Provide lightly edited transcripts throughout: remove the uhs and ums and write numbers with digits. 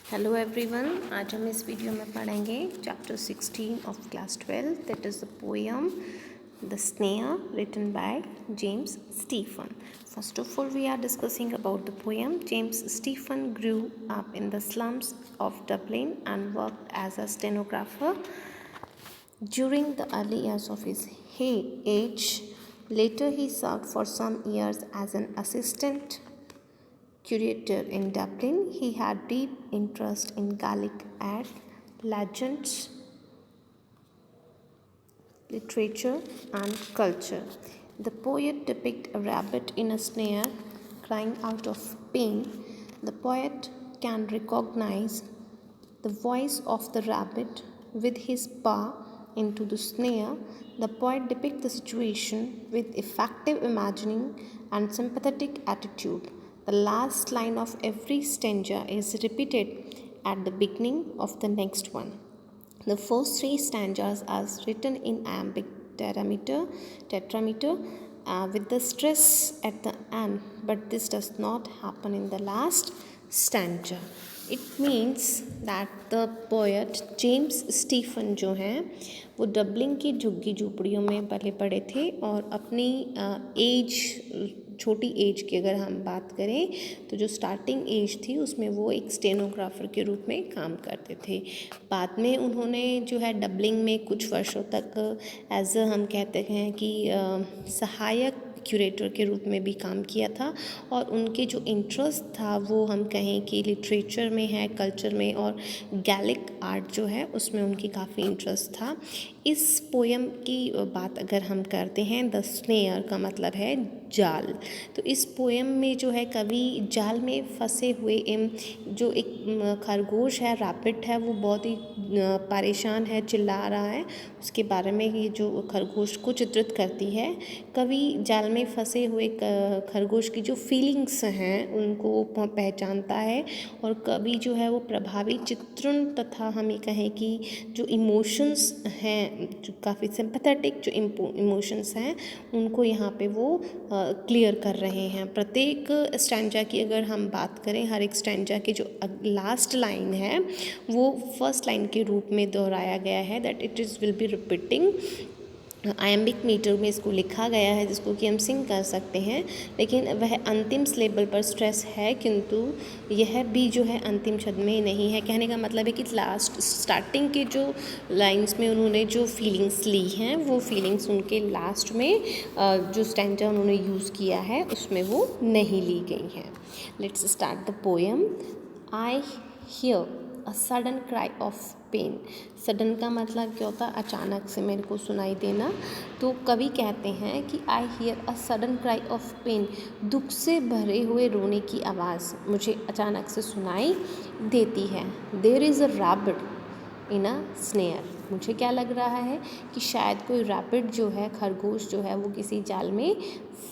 Hello everyone, आज हम इस वीडियो में पढ़ेंगे चैप्टर 16 ऑफ class 12 that is the poem the snare written by James Stephen. First of all, we are discussing about the poem. James Stephen grew up in the slums of Dublin and worked as a stenographer during the early years of his age. Later, he served for some years as an assistant curator in Dublin. He had deep interest in Gaelic art, legends, literature, and culture. The poet depicts a rabbit in a snare crying out of pain. The poet can recognize the voice of the rabbit with his paw into the snare. The poet depicts the situation with effective imagining and sympathetic attitude. The last line of every stanza is repeated at the beginning of the next one. The first three stanzas are written in iambic tetrameter with the stress at the end, but this does not happen in the last stanza. It means that the poet James Stephen जो हैं वो Dublin की झुग्गी झोपड़ियों में पले पड़े थे और अपनी छोटी एज की अगर हम बात करें तो जो स्टार्टिंग एज थी उसमें वो एक स्टेनोग्राफर के रूप में काम करते थे. बाद में उन्होंने जो है डबलिंग में कुछ वर्षों तक एज हम कहते हैं कि सहायक क्यूरेटर के रूप में भी काम किया था और उनके जो इंटरेस्ट था वो हम कहें कि लिटरेचर में है, कल्चर में, और गैलिक आर्ट जो है उसमें उनकी काफ़ी इंटरेस्ट था. इस पोएम की बात अगर हम करते हैं, द स्नेयर का मतलब है जाल. तो इस पोएम में जो है कवि जाल में फंसे हुए जो एक खरगोश है, रैबिट है, वो बहुत ही परेशान है, चिल्ला रहा है, उसके बारे में ये जो खरगोश को चित्रित करती है. कवि जाल में फंसे हुए खरगोश की जो फीलिंग्स हैं उनको पहचानता है और कवि जो है वो प्रभावी चित्रण तथा हम ये कहें कि जो इमोशंस हैं, जो काफ़ी सिंपैथेटिक जो इमोशंस हैं उनको यहाँ पे वो क्लियर कर रहे हैं. प्रत्येक स्टैंजा की अगर हम बात करें, हर एक स्टैंजा की जो लास्ट लाइन है वो फर्स्ट लाइन के रूप में दोहराया गया है, that it is will be repeating. Iambic metre में इसको लिखा गया है जिसको कि हम सिंग कर सकते हैं, लेकिन वह अंतिम सिलेबल पर स्ट्रेस है, किंतु यह भी जो है अंतिम छंद में नहीं है. कहने का मतलब है कि लास्ट स्टार्टिंग के जो लाइंस में उन्होंने जो फीलिंग्स ली हैं वो फीलिंग्स उनके लास्ट में जो स्टैंजा उन्होंने यूज़ किया है उसमें वो नहीं ली गई हैं. Let's start the poem. I hear a sudden cry of pain. Sudden का मतलब क्या होता है? अचानक से मेरे को सुनाई देना. तो कवि कहते हैं कि I hear a sudden cry of pain, दुख से भरे हुए रोने की आवाज़ मुझे अचानक से सुनाई देती है. There is a rabbit in a snare. मुझे क्या लग रहा है कि शायद कोई रैबिट जो है, खरगोश जो है, वो किसी जाल में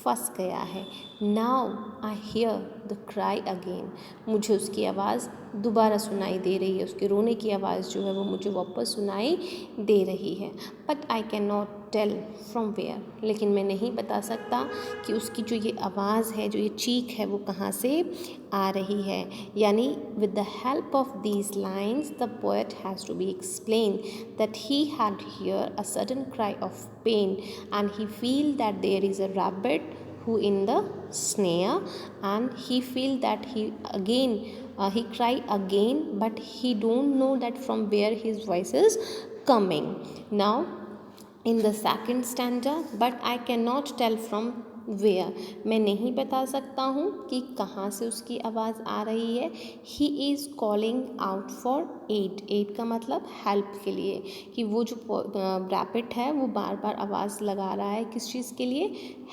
फंस गया है. Now I hear the cry again. मुझे उसकी आवाज़ दोबारा सुनाई दे रही है, उसके रोने की आवाज़ जो है वो मुझे वापस सुनाई दे रही है. But I can not tell from where. लेकिन मैं नहीं बता सकता कि उसकी जो ये आवाज़ है, जो ये चीख है, वो कहाँ से आ रही है. यानी with the help of these lines the poet has to be explain that he had hear a sudden cry of pain and he feel that there is a rabbit who in the snare, and he feel that he again he cry again, but he don't know that from where his voice is coming. Now in the second stanza, but I cannot tell from where. मैं नहीं बता सकता हूँ कि कहाँ से उसकी आवाज़ आ रही है. He is calling out for aid. Aid का मतलब हेल्प के लिए, कि वो जो रैबिट है वो बार बार आवाज़ लगा रहा है किस चीज़ के लिए?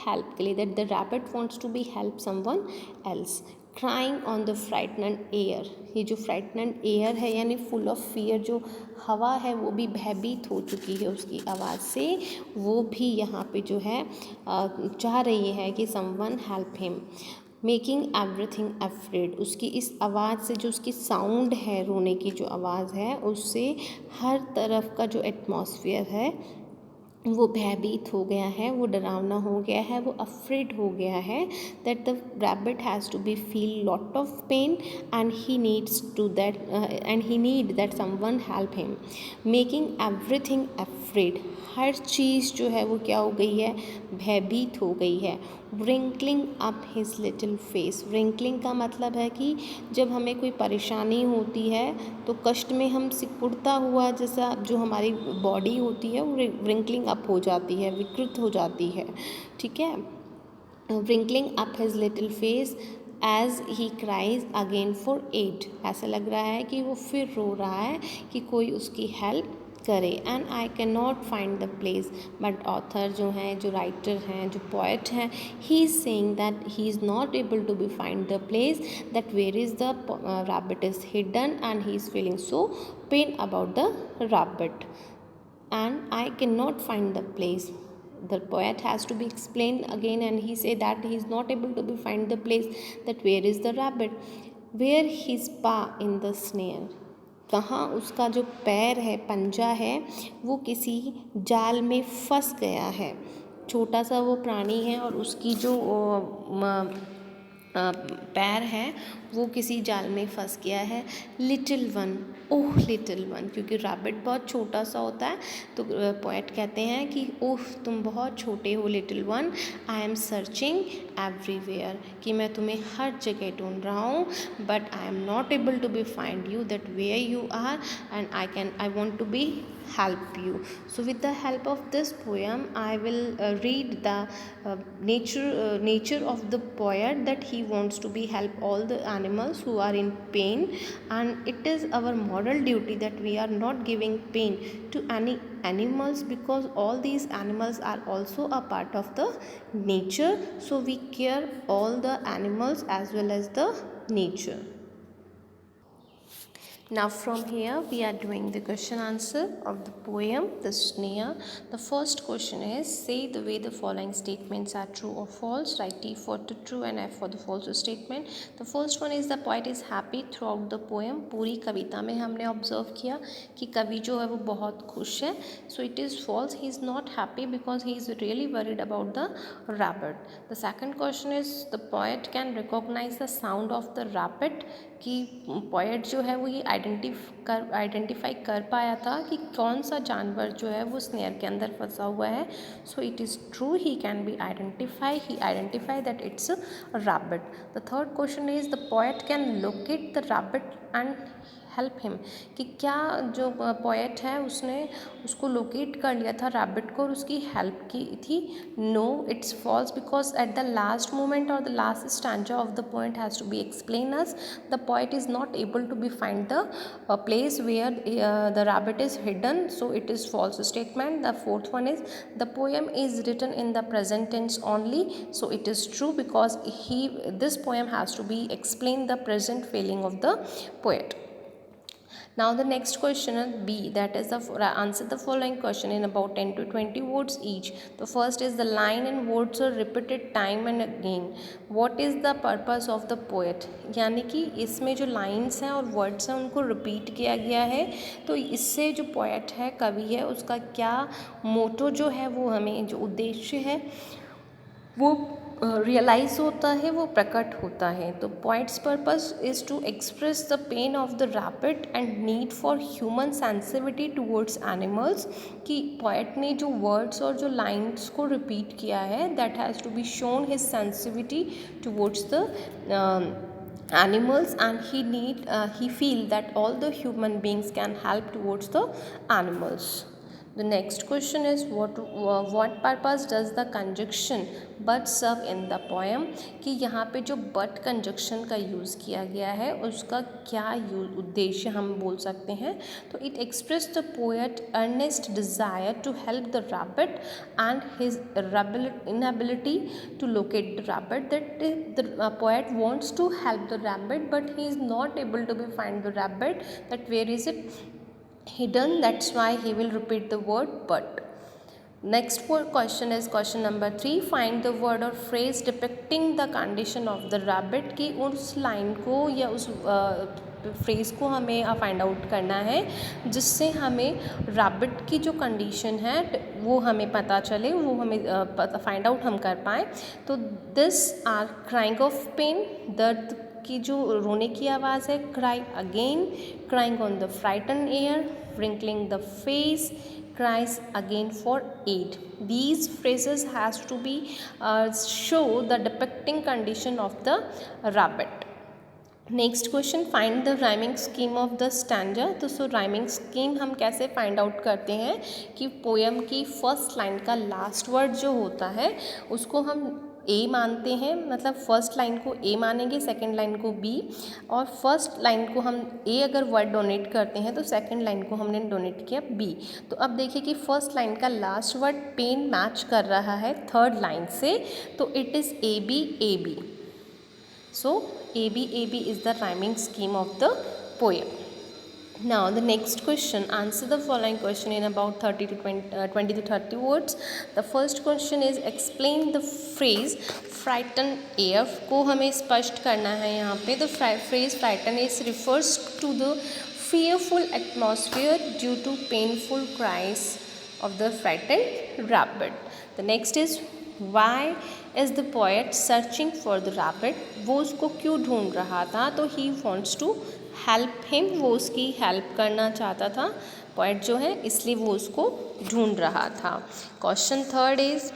हेल्प के लिए. That the rabbit wants to be help someone else. Crying on the frightened air. ये जो फ्राइटनेड एयर है यानी फुल ऑफ फियर, जो हवा है वो भी भयभीत हो चुकी है उसकी आवाज़ से, वो भी यहाँ पे जो है चाह रही है कि someone help him. Making everything afraid. उसकी इस आवाज़ से, जो उसकी साउंड है, रोने की जो आवाज़ है, उससे हर तरफ का जो एटमॉस्फेयर है वो भयभीत हो गया है, वो डरावना हो गया है, वो अफ्रेड हो गया है that the rabbit has to be feel lot of pain and he needs to that and he need that someone help him, making everything afraid. हर चीज़ जो है वो क्या हो गई है, भयभीत हो गई है। wrinkling up his little face, wrinkling का मतलब है कि जब हमें कोई परेशानी होती है तो कष्ट में हम सिकुड़ता हुआ जैसा जो हमारी बॉडी होती है वो wrinkling अप हो जाती है, विकृत हो जाती है, ठीक है। wrinkling up his little face as he cries again for aid, ऐसा लग रहा है कि वो फिर रो रहा है कि कोई उसकी हेल्प करे। And I can not find the place, but author जो हैं, जो राइटर हैं, जो पोएट हैं, he is saying that he is not able to be find the place that where is the rabbit is hidden and he is feeling so pain about the rabbit and I cannot find the place. The poet has to be explained again and he say that he is not able to be find the place that where is the rabbit, where his paw in the snare, कहाँ उसका जो पैर है, पंजा है, वो किसी जाल में फंस गया है। छोटा सा वो प्राणी है और उसकी जो पैर है वो किसी जाल में फंस गया है। लिटिल वन, ओह लिटिल वन, क्योंकि रैबिट बहुत छोटा सा होता है तो पोएट कहते हैं कि ओह तुम बहुत छोटे हो little one, I am searching everywhere, कि मैं तुम्हें हर जगह ढूंढ रहा हूँ, but I am not able to be find you that where you are and I want to be help you. So with the help of this poem I will read the nature of the poet, that he wants to be help all the animals who are in pain, and it is our moral duty that we are not giving pain to any animals because all these animals are also a part of the nature, so we care all the animals as well as the nature. Now from here we are doing the question answer of the poem The Snare. The first question is, say the way the following statements are true or false. Write T for the true and F for the false statement. The first one is the poet is happy throughout the poem. पूरी कविता में हमने observe किया कि कवि जो है वो बहुत खुश है. So it is false. He is not happy because he is really worried about the rabbit. The second question is the poet can recognize the sound of the rabbit, कि पोएट जो है वो ये आइडेंटिफाई कर पाया था कि कौन सा जानवर जो है वो स्नेयर के अंदर फंसा हुआ है. So it is true, he can be identify that it's a rabbit. The third question is the poet can locate the rabbit and help him, कि क्या जो पोएट है उसने उसको लोकेट कर लिया था रैबिट को और उसकी हेल्प की थी. No, it's false, because at the last moment और the last stanza of the poet has to be explain us, the poet is not able to be find the place where the rabbit is hidden, so it is false statement. The fourth one is the poem is written in the present tense only, so it is true because this poem has to be explain the present feeling of the poet. Now the next question is B, that is the answer the following question in about 10 to 20 words each. The first is the line and words are repeated time and again. What is the purpose of the poet? यानी कि इसमें जो lines हैं और words हैं उनको repeat किया गया है, तो इससे जो poet है, कवि है, उसका क्या मोटो जो है वो हमें जो उद्देश्य है वो रियलाइज़ होता है, वो प्रकट होता है. तो poet's purpose is to express the pain of the rabbit and need for human sensitivity towards animals, कि पोइट ने जो वर्ड्स और जो लाइन्स को रिपीट किया है that has to be shown his sensitivity towards the animals, and he feel that all the human beings can help towards the animals. The next question is what purpose does the conjunction but serve in the poem, कि यहाँ पे जो but conjunction का use किया गया है उसका क्या उद्देश्य हम बोल सकते हैं. तो it expressed the poet earnest desire to help the rabbit and his inability to locate the rabbit, that the poet wants to help the rabbit but he is not able to be find the rabbit, that where is it hidden, that's why he will repeat the word but. Next question is question number 3, find the word or phrase depicting the condition of the rabbit, कि उस line को या उस phrase को हमें find out करना है जिससे हमें रैबिट की जो कंडीशन है वो हमें पता चले, वो हमें फाइंड आउट हम कर पाएँ। तो this are crying of pain, दर्द की जो रोने की आवाज़ है, cry again, crying on the frighten air, wrinkling the face, cries again for aid. These phrases has to be show the depicting condition of the rabbit. Next question, find the rhyming scheme of the stanza. तो सो rhyming scheme हम कैसे find out करते हैं कि poem की first line का last word जो होता है उसको हम ए मानते हैं, मतलब फर्स्ट लाइन को ए मानेंगे, सेकंड लाइन को बी, और फर्स्ट लाइन को हम ए अगर वर्ड डोनेट करते हैं तो सेकंड लाइन को हमने डोनेट किया बी। तो अब देखिए कि फर्स्ट लाइन का लास्ट वर्ड पेन मैच कर रहा है थर्ड लाइन से, तो it is A B. So AB is the rhyming scheme of the poem. Now the next question, answer the following question in about 20 to 30 words. The first question is explain the phrase frighten air को हमें स्पष्ट करना है यहाँ पे। The phrase frighten air refers to the fearful atmosphere due to painful cries of the frightened rabbit. The next is why is the poet searching for the rabbit? वो उसको क्यों ढूंढ रहा था? तो he wants to help him, वो उसकी help करना चाहता था पोएट जो है, इसलिए वो उसको ढूंढ रहा था। Question third is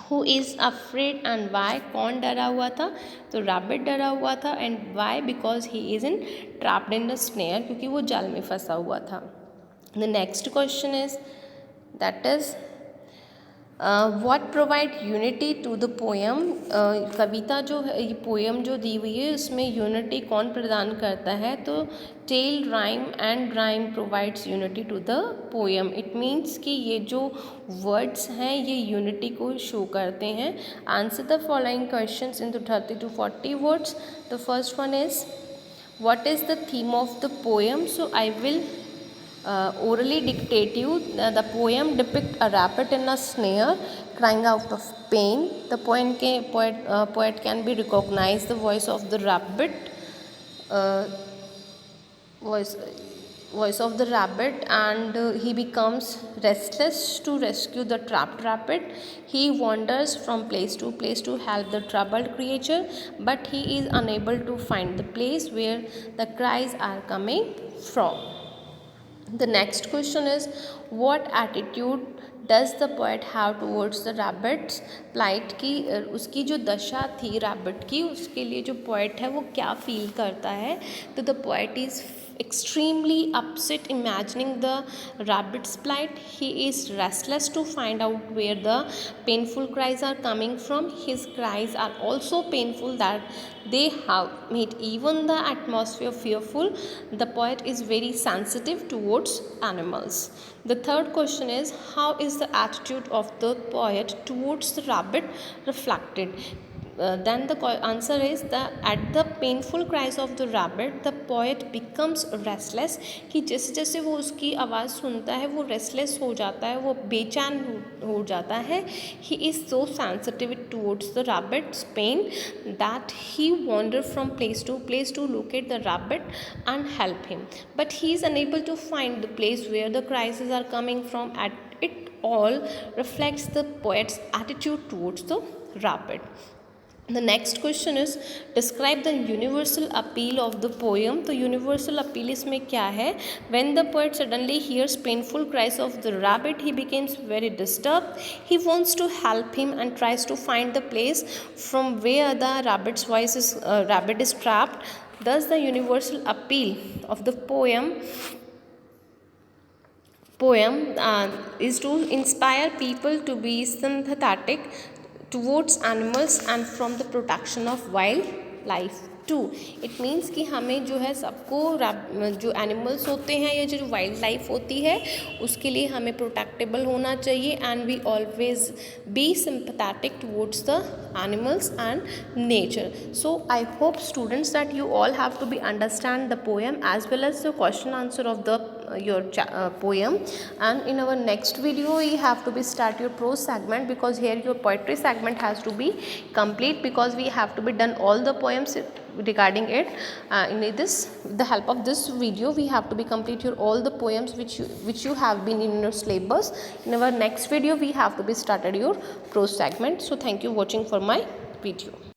who is afraid and why, कौन डरा हुआ था? तो रैबिट डरा हुआ था, and why, because he is in trapped in the snare, क्योंकि वो जाल में फंसा हुआ था। The next question is that is what provide unity to the poem. कविता जो है, ये पोएम जो दी हुई है उसमें यूनिटी कौन प्रदान करता है? तो tail, rhyme and rhyme provides unity to the poem. It means कि ये जो वर्ड्स हैं ये यूनिटी को शो करते हैं। Answer the following questions in 30 to 40 words. The first one is what is the theme of the poem. So I will orally dictate you. The poem depict a rabbit in a snare crying out of pain. The poet can be recognized the voice of the rabbit, voice of the rabbit, and he becomes restless to rescue the trapped rabbit. He wanders from place to place to help the troubled creature, but he is unable to find the place where the cries are coming from. The next question is what attitude does the poet have towards the rabbits plight की उसकी जो दशा थी rabbit की, उसके लिए जो poet है वो क्या फील करता है? तो the poet is extremely upset imagining the rabbit's plight. He is restless to find out where the painful cries are coming from. His cries are also painful that they have made even the atmosphere fearful. The poet is very sensitive towards animals. The third question is how is the attitude of the poet towards the rabbit reflected? Then the answer is that at the painful cries of the rabbit the poet becomes restless, कि जैसे जैसे वो उसकी आवाज़ सुनता है वो restless हो जाता है, वो बेचैन हो जाता है. He is so sensitive towards the rabbit's pain that he wanders from place to place to locate the rabbit and help him, but he is unable to find the place where the cries are coming from. At it all reflects the poet's attitude towards the rabbit. The next question is describe the universal appeal of the poem. तो universal appeal इसमें क्या है? When the poet suddenly hears painful cries of the rabbit, he becomes very disturbed. He wants to help him and tries to find the place from where the rabbit is trapped. Thus, the universal appeal of the poem is to inspire people to be sympathetic towards animals and from the protection of wildlife too. It means कि हमें जो है सबको जो animals होते हैं या जो वाइल्ड लाइफ होती है उसके लिए हमें प्रोटेक्टेबल होना चाहिए, and we always be sympathetic towards the animals and nature. So I hope students that you all have to be understand the poem as well as the question answer of the poem. And in our next video we have to be start your prose segment, because here your poetry segment has to be complete, because we have to be done all the poems regarding it. In this, with the help of this video, we have to be complete your all the poems which you have been in your syllabus. In our next video we have to be started your prose segment. So thank you watching for my video.